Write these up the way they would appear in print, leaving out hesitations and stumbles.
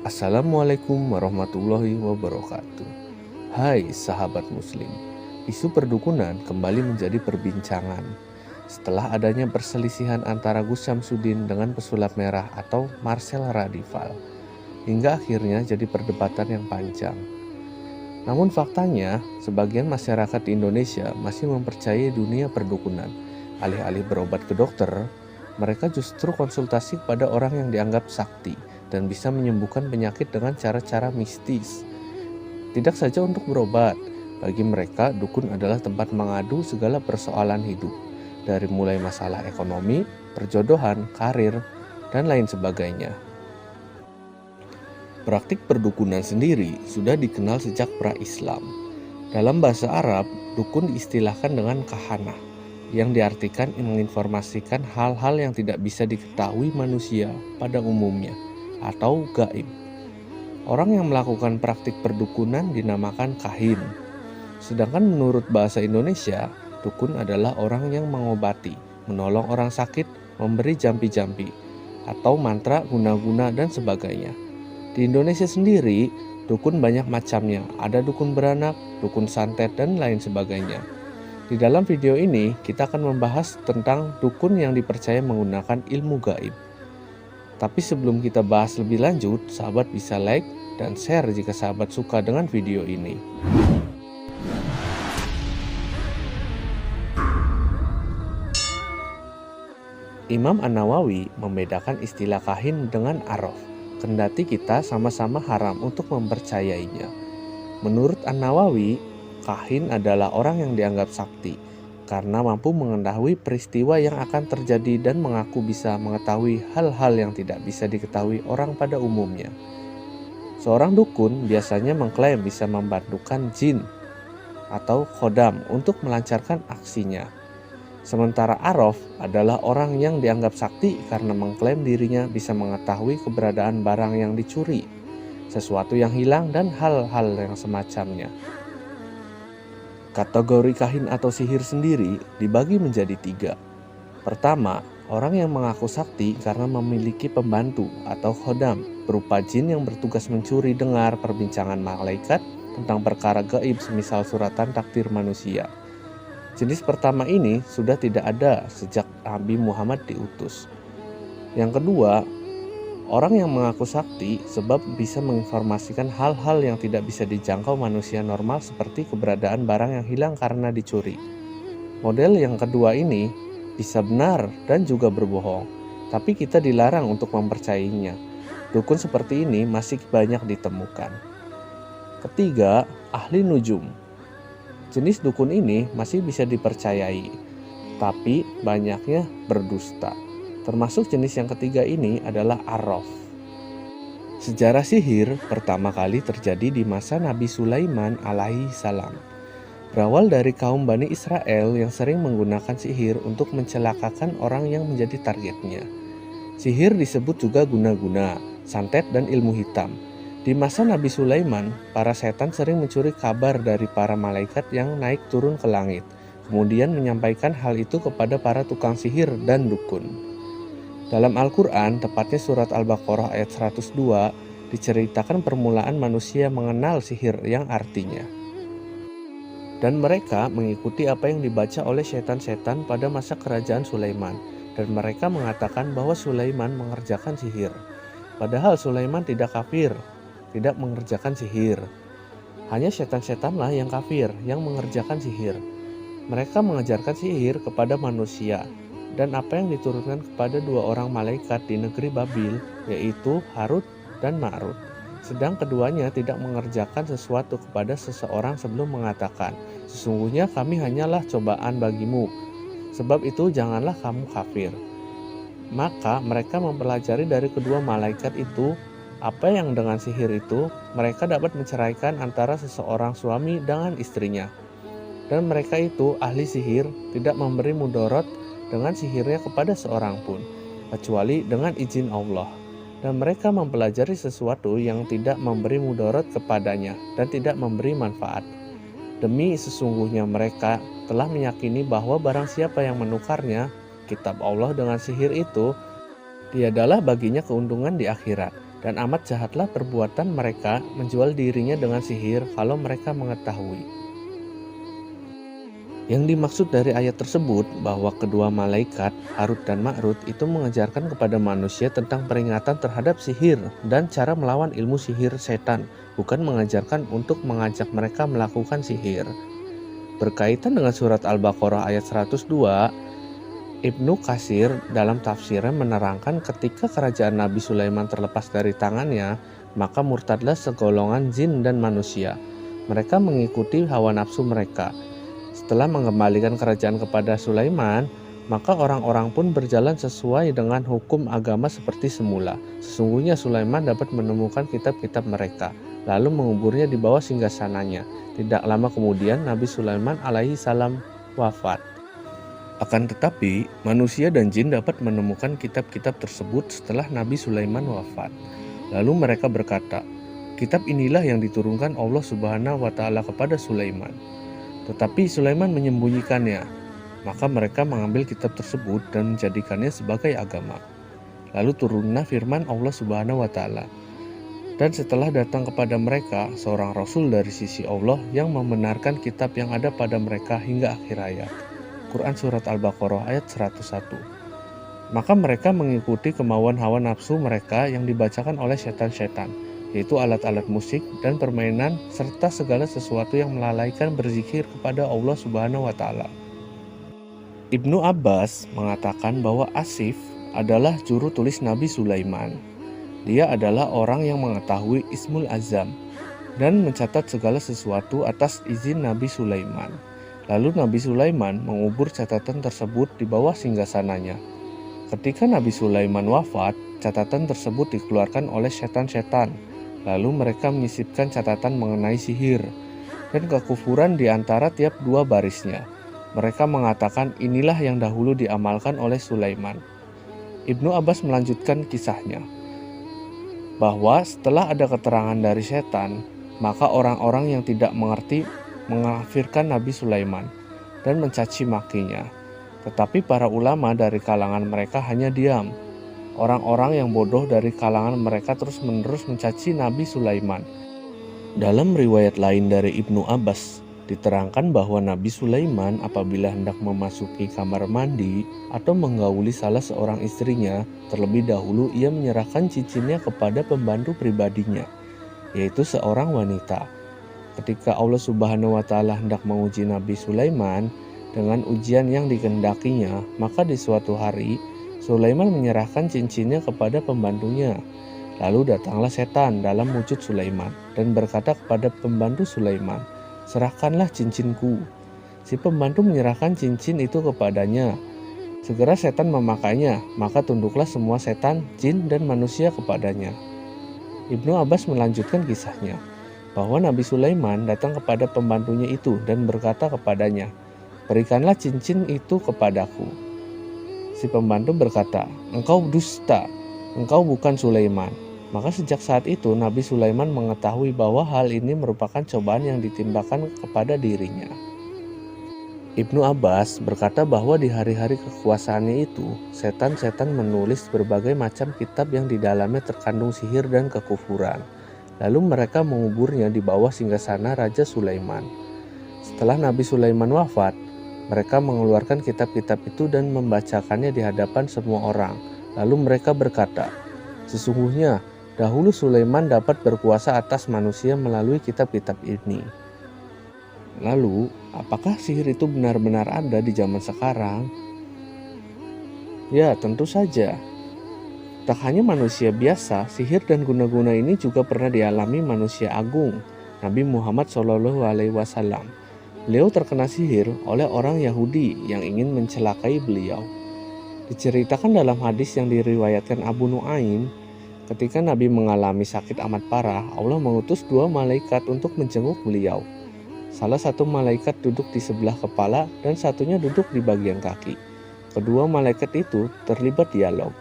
Assalamualaikum warahmatullahi wabarakatuh. Hai sahabat muslim, isu perdukunan kembali menjadi perbincangan setelah adanya perselisihan antara Gus Syamsuddin dengan pesulap merah atau Marcel Radival, hingga akhirnya jadi perdebatan yang panjang. Namun faktanya, sebagian masyarakat di Indonesia masih mempercayai dunia perdukunan. Alih-alih berobat ke dokter, mereka justru konsultasi kepada orang yang dianggap sakti dan bisa menyembuhkan penyakit dengan cara-cara mistis. Tidak saja untuk berobat, bagi mereka dukun adalah tempat mengadu segala persoalan hidup, dari mulai masalah ekonomi, perjodohan, karir, dan lain sebagainya. Praktik perdukunan sendiri sudah dikenal sejak pra-Islam. Dalam bahasa Arab, dukun diistilahkan dengan kahanah, yang diartikan menginformasikan hal-hal yang tidak bisa diketahui manusia pada umumnya, atau gaib. Orang yang melakukan praktik perdukunan dinamakan kahin. Sedangkan menurut bahasa Indonesia, dukun adalah orang yang mengobati, menolong orang sakit, memberi jampi-jampi, atau mantra, guna-guna, dan sebagainya. Di Indonesia sendiri, dukun banyak macamnya. Ada dukun beranak, dukun santet, dan lain sebagainya. Di dalam video ini, kita akan membahas tentang dukun yang dipercaya menggunakan ilmu gaib. Tapi sebelum kita bahas lebih lanjut, sahabat bisa like dan share jika sahabat suka dengan video ini. Imam An-Nawawi membedakan istilah kahin dengan araf, kendati kita sama-sama haram untuk mempercayainya. Menurut An-Nawawi, kahin adalah orang yang dianggap sakti karena mampu mengetahui peristiwa yang akan terjadi dan mengaku bisa mengetahui hal-hal yang tidak bisa diketahui orang pada umumnya. Seorang dukun biasanya mengklaim bisa membantukan jin atau khodam untuk melancarkan aksinya. Sementara araf adalah orang yang dianggap sakti karena mengklaim dirinya bisa mengetahui keberadaan barang yang dicuri, sesuatu yang hilang, dan hal-hal yang semacamnya. Kategori kahin atau sihir sendiri dibagi menjadi 3. Pertama, orang yang mengaku sakti karena memiliki pembantu atau khodam berupa jin yang bertugas mencuri dengar perbincangan malaikat tentang perkara gaib semisal suratan takdir manusia. Jenis pertama ini sudah tidak ada sejak Nabi Muhammad diutus. Yang kedua, orang yang mengaku sakti sebab bisa menginformasikan hal-hal yang tidak bisa dijangkau manusia normal seperti keberadaan barang yang hilang karena dicuri. Model yang kedua ini bisa benar dan juga berbohong, tapi kita dilarang untuk mempercayainya. Dukun seperti ini masih banyak ditemukan. Ketiga, ahli nujum. Jenis dukun ini masih bisa dipercayai, tapi banyaknya berdusta. Termasuk jenis yang ketiga ini adalah arraf. Sejarah sihir pertama kali terjadi di masa Nabi Sulaiman alaihi salam. Berawal dari kaum Bani Israel yang sering menggunakan sihir untuk mencelakakan orang yang menjadi targetnya. Sihir disebut juga guna-guna, santet, dan ilmu hitam. Di masa Nabi Sulaiman, para setan sering mencuri kabar dari para malaikat yang naik turun ke langit, kemudian menyampaikan hal itu kepada para tukang sihir dan dukun. Dalam Al-Quran, tepatnya surat Al-Baqarah ayat 102, diceritakan permulaan manusia mengenal sihir yang artinya. Dan mereka mengikuti apa yang dibaca oleh setan-setan pada masa kerajaan Sulaiman, dan mereka mengatakan bahwa Sulaiman mengerjakan sihir. Padahal Sulaiman tidak kafir, tidak mengerjakan sihir. Hanya setan-setanlah yang kafir, yang mengerjakan sihir. Mereka mengajarkan sihir kepada manusia, dan apa yang diturunkan kepada 2 orang malaikat di negeri Babil, yaitu Harut dan Ma'rut. Sedang keduanya tidak mengerjakan sesuatu kepada seseorang sebelum mengatakan, "Sesungguhnya kami hanyalah cobaan bagimu, sebab itu janganlah kamu kafir." Maka mereka mempelajari dari kedua malaikat itu apa yang dengan sihir itu mereka dapat menceraikan antara seseorang suami dengan istrinya. Dan mereka itu ahli sihir tidak memberi mudorot dengan sihirnya kepada seorang pun, kecuali dengan izin Allah. Dan mereka mempelajari sesuatu yang tidak memberi mudorot kepadanya dan tidak memberi manfaat. Demi sesungguhnya mereka telah meyakini bahwa barang siapa yang menukarnya, kitab Allah dengan sihir itu, tiadalah baginya keuntungan di akhirat, dan amat jahatlah perbuatan mereka menjual dirinya dengan sihir kalau mereka mengetahui. Yang dimaksud dari ayat tersebut bahwa kedua malaikat, Harut dan Ma'rut, itu mengajarkan kepada manusia tentang peringatan terhadap sihir dan cara melawan ilmu sihir setan, bukan mengajarkan untuk mengajak mereka melakukan sihir. Berkaitan dengan surat Al-Baqarah ayat 102, Ibnu Katsir dalam tafsirnya menerangkan ketika kerajaan Nabi Sulaiman terlepas dari tangannya, maka murtadlah segolongan jin dan manusia. Mereka mengikuti hawa nafsu mereka. Setelah mengembalikan kerajaan kepada Sulaiman, maka orang-orang pun berjalan sesuai dengan hukum agama seperti semula. Sesungguhnya Sulaiman dapat menemukan kitab-kitab mereka, lalu menguburnya di bawah singgasananya. Tidak lama kemudian Nabi Sulaiman alaihi salam wafat. Akan tetapi, manusia dan jin dapat menemukan kitab-kitab tersebut setelah Nabi Sulaiman wafat. Lalu mereka berkata, kitab inilah yang diturunkan Allah Subhanahu wa Ta'ala kepada Sulaiman. Tetapi Sulaiman menyembunyikannya, maka mereka mengambil kitab tersebut dan menjadikannya sebagai agama. Lalu turunlah firman Allah Subhanahu wa Ta'ala. Dan setelah datang kepada mereka seorang rasul dari sisi Allah yang membenarkan kitab yang ada pada mereka hingga akhir ayat. Quran Surat Al-Baqarah ayat 101. Maka mereka mengikuti kemauan hawa nafsu mereka yang dibacakan oleh setan-setan, yaitu alat-alat musik dan permainan serta segala sesuatu yang melalaikan berzikir kepada Allah Subhanahu wa Ta'ala. Ibnu Abbas mengatakan bahwa Asif adalah juru tulis Nabi Sulaiman. Dia adalah orang yang mengetahui Ismul Azam dan mencatat segala sesuatu atas izin Nabi Sulaiman. Lalu Nabi Sulaiman mengubur catatan tersebut di bawah singgasananya. Ketika Nabi Sulaiman wafat, catatan tersebut dikeluarkan oleh setan-setan. Lalu mereka menyisipkan catatan mengenai sihir dan kekufuran di antara tiap dua barisnya. Mereka mengatakan inilah yang dahulu diamalkan oleh Sulaiman. Ibnu Abbas melanjutkan kisahnya, bahwa setelah ada keterangan dari setan, maka orang-orang yang tidak mengerti mengkafirkan Nabi Sulaiman dan mencaci makinya. Tetapi para ulama dari kalangan mereka hanya diam. Orang-orang yang bodoh dari kalangan mereka terus-menerus mencaci Nabi Sulaiman. Dalam riwayat lain dari Ibnu Abbas, diterangkan bahwa Nabi Sulaiman apabila hendak memasuki kamar mandi atau menggauli salah seorang istrinya, terlebih dahulu ia menyerahkan cincinnya kepada pembantu pribadinya, yaitu seorang wanita. Ketika Allah Subhanahu wa Ta'ala hendak menguji Nabi Sulaiman dengan ujian yang dikehendakinya, maka di suatu hari Sulaiman menyerahkan cincinnya kepada pembantunya. Lalu datanglah setan dalam wujud Sulaiman dan berkata kepada pembantu Sulaiman, serahkanlah cincinku. Si pembantu menyerahkan cincin itu kepadanya. Segera setan memakainya, maka tunduklah semua setan, jin, dan manusia kepadanya. Ibnu Abbas melanjutkan kisahnya, bahwa Nabi Sulaiman datang kepada pembantunya itu dan berkata kepadanya, berikanlah cincin itu kepadaku. Si pembantu berkata, engkau dusta, engkau bukan Sulaiman. Maka sejak saat itu Nabi Sulaiman mengetahui bahwa hal ini merupakan cobaan yang ditimbakan kepada dirinya. Ibnu Abbas berkata bahwa di hari-hari kekuasaannya itu, setan-setan menulis berbagai macam kitab yang di dalamnya terkandung sihir dan kekufuran. Lalu mereka menguburnya di bawah singgasana Raja Sulaiman. Setelah Nabi Sulaiman wafat, mereka mengeluarkan kitab-kitab itu dan membacakannya di hadapan semua orang. Lalu mereka berkata, sesungguhnya dahulu Sulaiman dapat berkuasa atas manusia melalui kitab-kitab ini. Lalu, apakah sihir itu benar-benar ada di zaman sekarang? Ya, tentu saja. Tak hanya manusia biasa, sihir dan guna-guna ini juga pernah dialami manusia agung, Nabi Muhammad SAW. Beliau terkena sihir oleh orang Yahudi yang ingin mencelakai beliau. Diceritakan dalam hadis yang diriwayatkan Abu Nuaim, ketika Nabi mengalami sakit amat parah, Allah mengutus 2 malaikat untuk menjenguk beliau. Salah satu malaikat duduk di sebelah kepala dan satunya duduk di bagian kaki. Kedua malaikat itu terlibat dialog.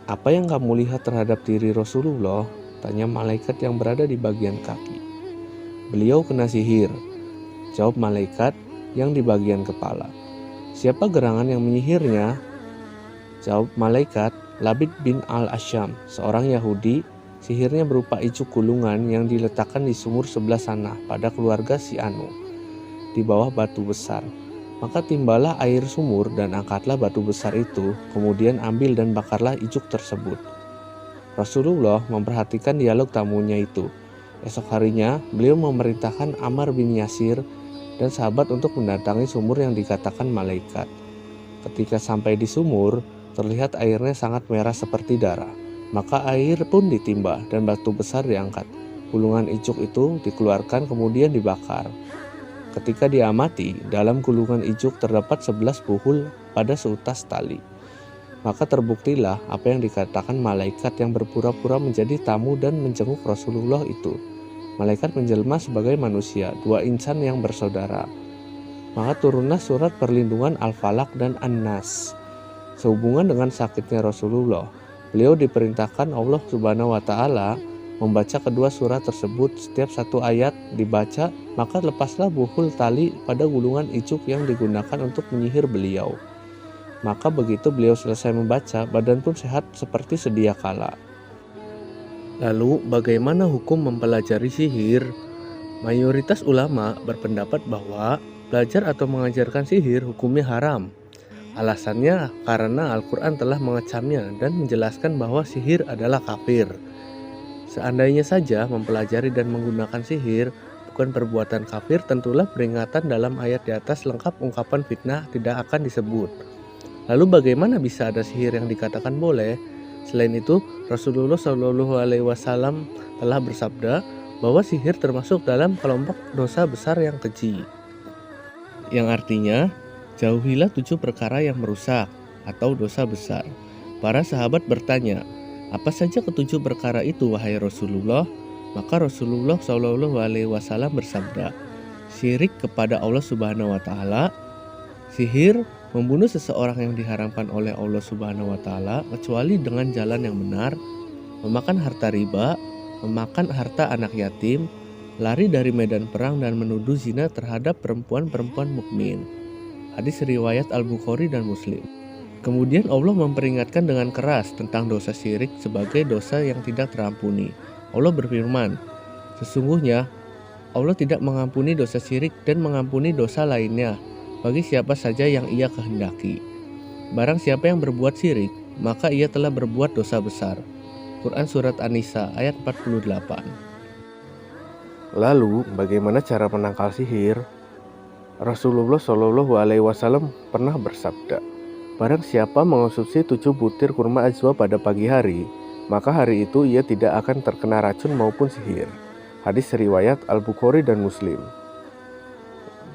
Apa yang kamu lihat terhadap diri Rasulullah? Tanya malaikat yang berada di bagian kaki. Beliau kena sihir, jawab malaikat yang di bagian kepala. Siapa gerangan yang menyihirnya? Jawab malaikat, Labid bin al-Asyam, seorang Yahudi Sihirnya berupa icuk gulungan yang diletakkan di sumur sebelah sana pada keluarga si Anu, di bawah batu besar. Maka timbalah air sumur dan angkatlah batu besar itu, kemudian ambil dan bakarlah icuk tersebut. Rasulullah memperhatikan dialog tamunya itu. Esok harinya, beliau memerintahkan Ammar bin Yasir dan sahabat untuk mendatangi sumur yang dikatakan malaikat. Ketika sampai di sumur, terlihat airnya sangat merah seperti darah. Maka air pun ditimba dan batu besar diangkat. Gulungan icuk itu dikeluarkan kemudian dibakar. Ketika diamati, dalam gulungan icuk terdapat 11 buhul pada seutas tali. Maka terbuktilah apa yang dikatakan malaikat yang berpura-pura menjadi tamu dan menjenguk Rasulullah itu. Malaikat menjelma sebagai manusia, dua insan yang bersaudara. Maka turunlah surat perlindungan Al-Falaq dan An-Nas. Sehubungan dengan sakitnya Rasulullah, beliau diperintahkan Allah Subhanahu wa Ta'ala membaca kedua surat tersebut. Setiap satu ayat dibaca, maka lepaslah buhul tali pada gulungan icuk yang digunakan untuk menyihir beliau. Maka begitu beliau selesai membaca, badan pun sehat seperti sedia kala. Lalu bagaimana hukum mempelajari sihir? Mayoritas ulama berpendapat bahwa belajar atau mengajarkan sihir hukumnya haram. Alasannya karena Al-Quran telah mengecamnya dan menjelaskan bahwa sihir adalah kafir. Seandainya saja mempelajari dan menggunakan sihir bukan perbuatan kafir, tentulah peringatan dalam ayat di atas lengkap ungkapan fitnah tidak akan disebut. Lalu bagaimana bisa ada sihir yang dikatakan boleh? Selain itu, Rasulullah SAW telah bersabda bahwa sihir termasuk dalam kelompok dosa besar yang keji. Yang artinya, jauhilah 7 perkara yang merusak atau dosa besar. Para sahabat bertanya, apa saja ketujuh perkara itu wahai Rasulullah? Maka Rasulullah SAW bersabda, syirik kepada Allah Subhanahu wa Ta'ala, sihir, membunuh seseorang yang diharamkan oleh Allah Subhanahu wa Ta'ala kecuali dengan jalan yang benar, memakan harta riba, memakan harta anak yatim, lari dari medan perang dan menuduh zina terhadap perempuan-perempuan mukmin. Hadis riwayat Al-Bukhari dan Muslim. Kemudian Allah memperingatkan dengan keras tentang dosa syirik sebagai dosa yang tidak terampuni. Allah berfirman, sesungguhnya Allah tidak mengampuni dosa syirik dan mengampuni dosa lainnya bagi siapa saja yang ia kehendaki. Barang siapa yang berbuat syirik, maka ia telah berbuat dosa besar. Quran Surat An-Nisa ayat 48. Lalu, bagaimana cara menangkal sihir? Rasulullah SAW pernah bersabda, barang siapa mengonsumsi 7 butir kurma ajwa pada pagi hari, maka hari itu ia tidak akan terkena racun maupun sihir. Hadis riwayat Al-Bukhari dan Muslim.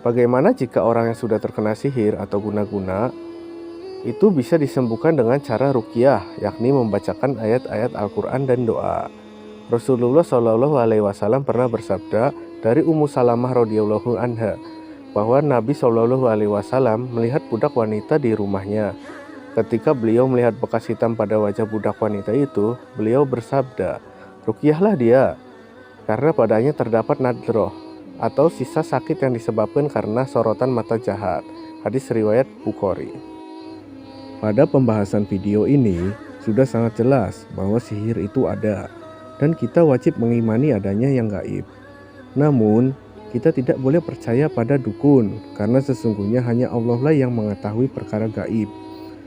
Bagaimana jika orang yang sudah terkena sihir atau guna-guna? Itu bisa disembuhkan dengan cara ruqyah, yakni membacakan ayat-ayat Al-Quran dan doa. Rasulullah SAW pernah bersabda dari Ummu Salamah radhiyallahu anha bahwa Nabi SAW melihat budak wanita di rumahnya. Ketika beliau melihat bekas hitam pada wajah budak wanita itu, beliau bersabda, ruqyahlah dia, karena padanya terdapat nadroh atau sisa sakit yang disebabkan karena sorotan mata jahat. Hadis riwayat Bukhari. Pada pembahasan video ini sudah sangat jelas bahwa sihir itu ada dan kita wajib mengimani adanya yang gaib. Namun kita tidak boleh percaya pada dukun karena sesungguhnya hanya Allah lah yang mengetahui perkara gaib.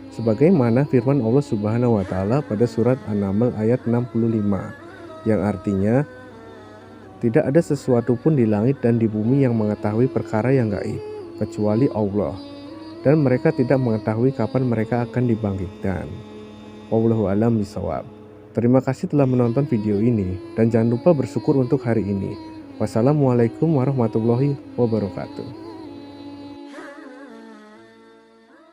Sebagaimana firman Allah Subhanahu wa Ta'ala pada surat An-Naml ayat 65 yang artinya, tidak ada sesuatu pun di langit dan di bumi yang mengetahui perkara yang gaib, kecuali Allah. Dan mereka tidak mengetahui kapan mereka akan dibangkitkan. Wallahu a'lam bishawab. Terima kasih telah menonton video ini, dan jangan lupa bersyukur untuk hari ini. Wassalamualaikum warahmatullahi wabarakatuh.